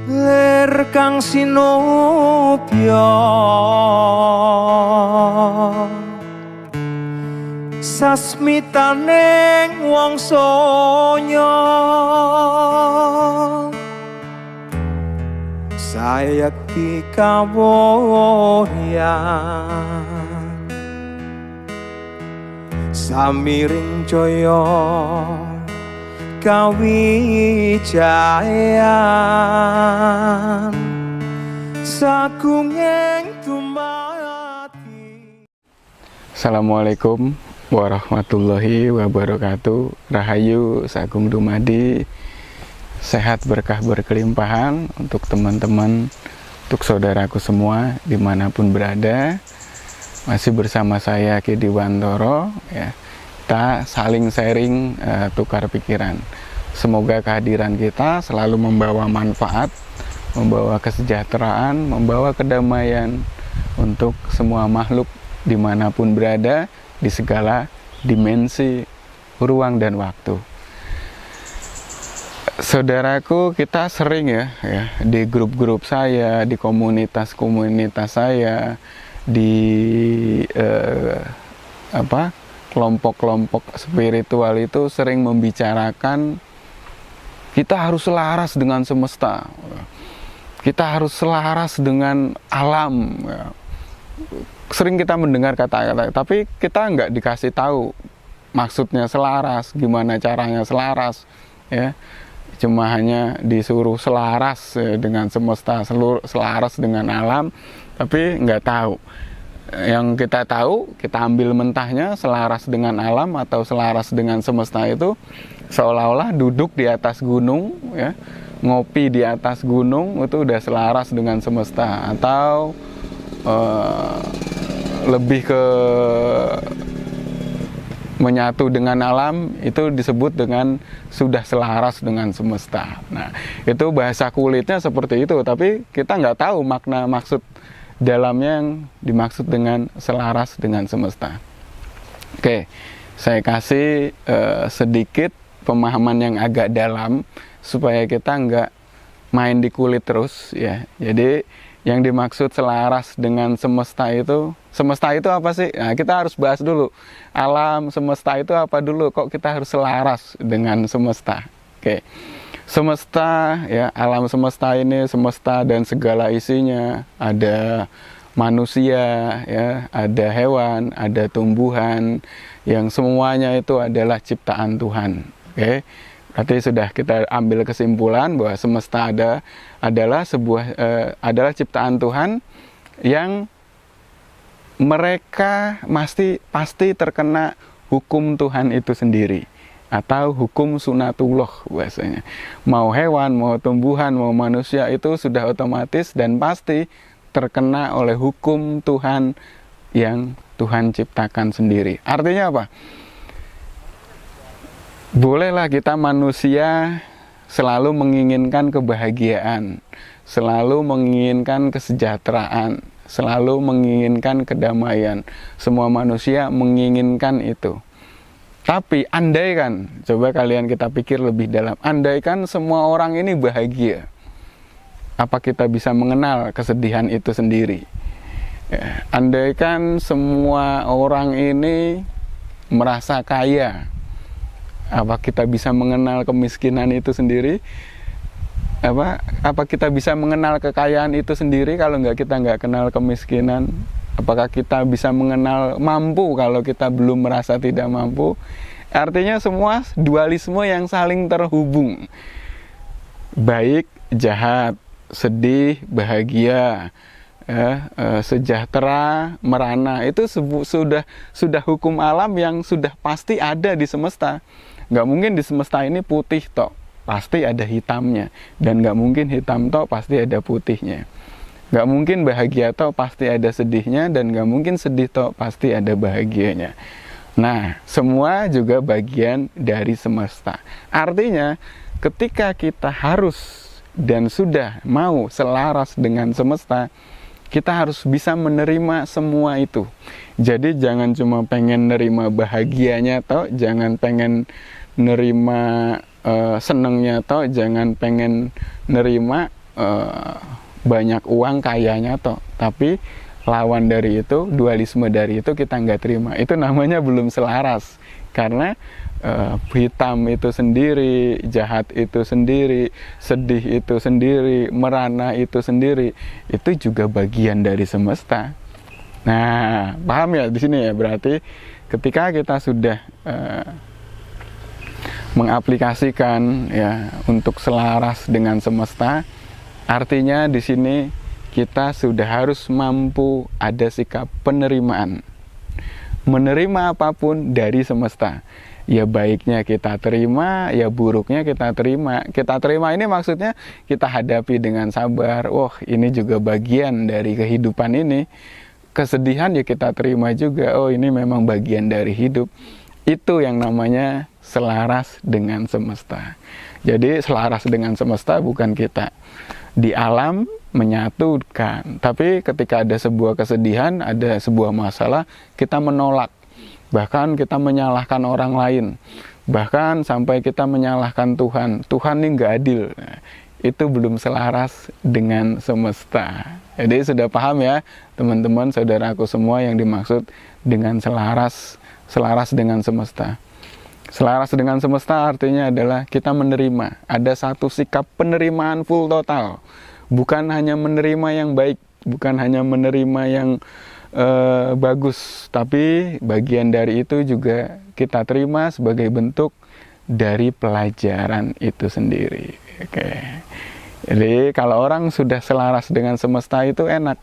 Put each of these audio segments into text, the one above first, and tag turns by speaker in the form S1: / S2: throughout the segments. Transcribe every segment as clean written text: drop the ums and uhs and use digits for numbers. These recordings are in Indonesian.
S1: ler kang sinopya sasmitaning wong sonya sayekti kawohyan samiring jaya kawijayan sagunging dumadi.
S2: Assalamualaikum warahmatullahi wabarakatuh. Rahayu sagung dumadi, sehat berkah berkelimpahan untuk teman-teman, untuk saudaraku semua dimanapun berada. Masih bersama saya Ki Diwantoro ya. Kita saling sharing, tukar pikiran. Semoga kehadiran kita selalu membawa manfaat, membawa kesejahteraan, membawa kedamaian untuk semua makhluk dimanapun berada, di segala dimensi, ruang dan waktu. Saudaraku, kita sering ya di grup-grup saya, di komunitas-komunitas saya, di kelompok-kelompok spiritual itu sering membicarakan kita harus selaras dengan semesta, kita harus selaras dengan alam. Sering kita mendengar kata-kata, tapi kita nggak dikasih tahu maksudnya selaras, gimana caranya selaras, ya. Cuma hanya disuruh selaras dengan semesta, selaras dengan alam, tapi nggak tahu. Yang kita tahu, kita ambil mentahnya selaras dengan alam atau selaras dengan semesta itu seolah-olah duduk di atas gunung, ya, ngopi di atas gunung itu udah selaras dengan semesta, atau lebih ke menyatu dengan alam itu disebut dengan sudah selaras dengan semesta. Nah, itu bahasa kulitnya seperti itu, tapi kita nggak tahu makna maksud dalamnya yang dimaksud dengan selaras dengan semesta. Oke, saya kasih sedikit pemahaman yang agak dalam supaya kita nggak main di kulit terus ya. Jadi yang dimaksud selaras dengan semesta itu apa sih? Nah, kita harus bahas dulu. Alam semesta itu apa dulu? Kok kita harus selaras dengan semesta? Oke. Semesta ya, alam semesta ini, semesta dan segala isinya, ada manusia ya, ada hewan, ada tumbuhan, yang semuanya itu adalah ciptaan Tuhan. Oke. Berarti sudah kita ambil kesimpulan bahwa semesta adalah ciptaan Tuhan yang mereka pasti terkena hukum Tuhan itu sendiri, atau hukum sunatullah bahasanya. Mau hewan, mau tumbuhan, mau manusia itu sudah otomatis dan pasti terkena oleh hukum Tuhan yang Tuhan ciptakan sendiri. Artinya apa? Bolehlah kita manusia selalu menginginkan kebahagiaan, selalu menginginkan kesejahteraan, selalu menginginkan kedamaian. Semua manusia menginginkan itu. Tapi andaikan, coba kalian kita pikir lebih dalam, andaikan semua orang ini bahagia, apa kita bisa mengenal kesedihan itu sendiri? Ya, andaikan semua orang ini merasa kaya, apa kita bisa mengenal kemiskinan itu sendiri? Apa kita bisa mengenal kekayaan itu sendiri kalau kita nggak kenal kemiskinan? Apakah kita bisa mengenal mampu kalau kita belum merasa tidak mampu? Artinya semua dualisme yang saling terhubung. Baik, jahat, sedih, bahagia, sejahtera, merana. Itu sudah hukum alam yang sudah pasti ada di semesta. Nggak mungkin di semesta ini putih tok, pasti ada hitamnya. Dan nggak mungkin hitam tok, pasti ada putihnya. Gak mungkin bahagia toh pasti ada sedihnya, dan gak mungkin sedih toh pasti ada bahagianya. Nah, semua juga bagian dari semesta. Artinya, ketika kita harus dan sudah mau selaras dengan semesta, kita harus bisa menerima semua itu. Jadi jangan cuma pengen nerima bahagianya toh, jangan pengen nerima senengnya toh, jangan pengen nerima banyak uang kayanya toh, tapi lawan dari itu, dualisme dari itu kita nggak terima. Itu namanya belum selaras, karena hitam itu sendiri, jahat itu sendiri, sedih itu sendiri, merana itu sendiri, itu juga bagian dari semesta. Nah, paham ya di sini ya? Berarti ketika kita sudah mengaplikasikan ya untuk selaras dengan semesta, artinya di sini kita sudah harus mampu ada sikap penerimaan, menerima apapun dari semesta. Ya baiknya kita terima, ya buruknya kita terima. Kita terima ini maksudnya kita hadapi dengan sabar. Oh, ini juga bagian dari kehidupan ini. Kesedihan ya kita terima juga. Oh, ini memang bagian dari hidup. Itu yang namanya selaras dengan semesta. Jadi selaras dengan semesta bukan kita di alam menyatukan, tapi ketika ada sebuah kesedihan, ada sebuah masalah, kita menolak. Bahkan kita menyalahkan orang lain, bahkan sampai kita menyalahkan Tuhan. Tuhan ini nggak adil. Nah, itu belum selaras dengan semesta. Jadi sudah paham ya teman-teman, saudaraku semua, yang dimaksud dengan selaras dengan semesta. Selaras dengan semesta artinya adalah kita menerima. Ada satu sikap penerimaan full total. Bukan hanya menerima yang baik, bukan hanya menerima yang bagus, tapi bagian dari itu juga kita terima sebagai bentuk dari pelajaran itu sendiri. Oke. Jadi kalau orang sudah selaras dengan semesta itu enak.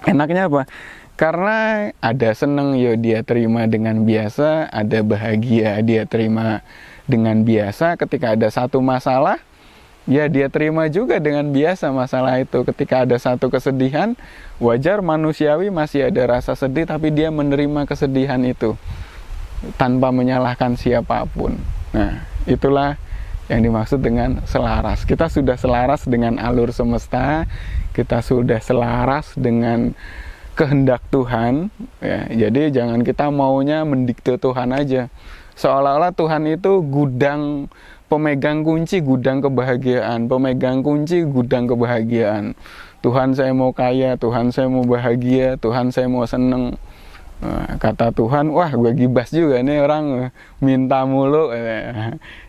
S2: Enaknya apa? Karena ada seneng ya dia terima dengan biasa, ada bahagia dia terima dengan biasa. Ketika ada satu masalah, ya dia terima juga dengan biasa masalah itu. Ketika ada satu kesedihan, wajar manusiawi masih ada rasa sedih, tapi dia menerima kesedihan itu tanpa menyalahkan siapapun. Nah, itulah yang dimaksud dengan selaras. Kita sudah selaras dengan alur semesta, kita sudah selaras dengan kehendak Tuhan. Ya, jadi jangan kita maunya mendikte Tuhan aja. Seolah-olah Tuhan itu gudang pemegang kunci gudang kebahagiaan, pemegang kunci gudang kebahagiaan. Tuhan saya mau kaya, Tuhan saya mau bahagia, Tuhan saya mau seneng. Nah, kata Tuhan, wah gue gibas juga nih orang minta mulu.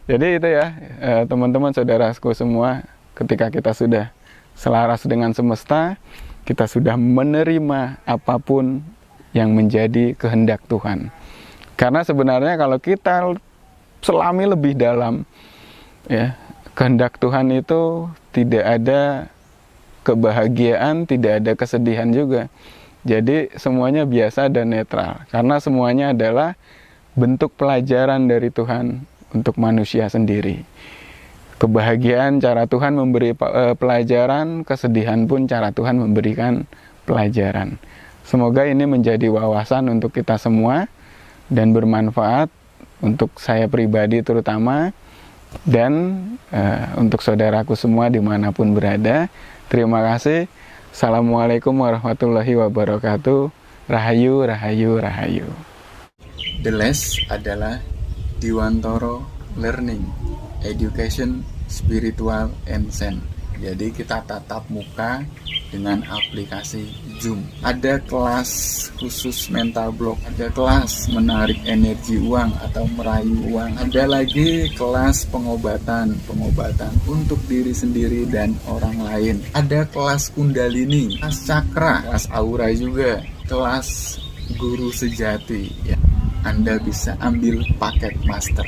S2: Jadi itu ya teman-teman saudaraku semua, ketika kita sudah selaras dengan semesta, kita sudah menerima apapun yang menjadi kehendak Tuhan. Karena sebenarnya kalau kita selami lebih dalam, ya, kehendak Tuhan itu tidak ada kebahagiaan, tidak ada kesedihan juga. Jadi semuanya biasa dan netral, karena semuanya adalah bentuk pelajaran dari Tuhan untuk manusia sendiri. Kebahagiaan cara Tuhan memberi pelajaran, kesedihan pun cara Tuhan memberikan pelajaran. Semoga ini menjadi wawasan untuk kita semua dan bermanfaat untuk saya pribadi terutama, dan untuk saudaraku semua dimanapun berada. Terima kasih. Assalamualaikum warahmatullahi wabarakatuh. Rahayu, rahayu, rahayu. The Les adalah Diwantoro Learning, Education, Spiritual, and Zen. Jadi kita tatap muka dengan aplikasi Zoom. Ada kelas khusus mental block, ada kelas menarik energi uang atau merayu uang, ada lagi kelas pengobatan untuk diri sendiri dan orang lain, ada kelas kundalini, kelas cakra, kelas aura juga, kelas guru sejati. Ya, Anda bisa ambil paket master.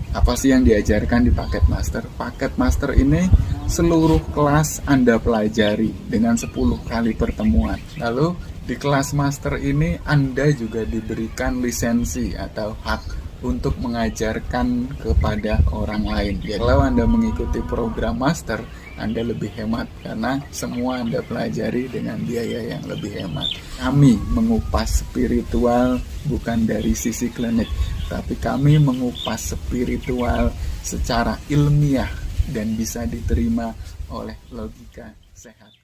S2: Apa sih yang diajarkan di paket master? Paket master ini seluruh kelas Anda pelajari dengan 10 kali pertemuan. Lalu di kelas master ini Anda juga diberikan lisensi atau hak untuk mengajarkan kepada orang lain. Ya, kalau Anda mengikuti program master, Anda lebih hemat karena semua Anda pelajari dengan biaya yang lebih hemat. Kami mengupas spiritual bukan dari sisi klinik, tapi kami mengupas spiritual secara ilmiah dan bisa diterima oleh logika sehat.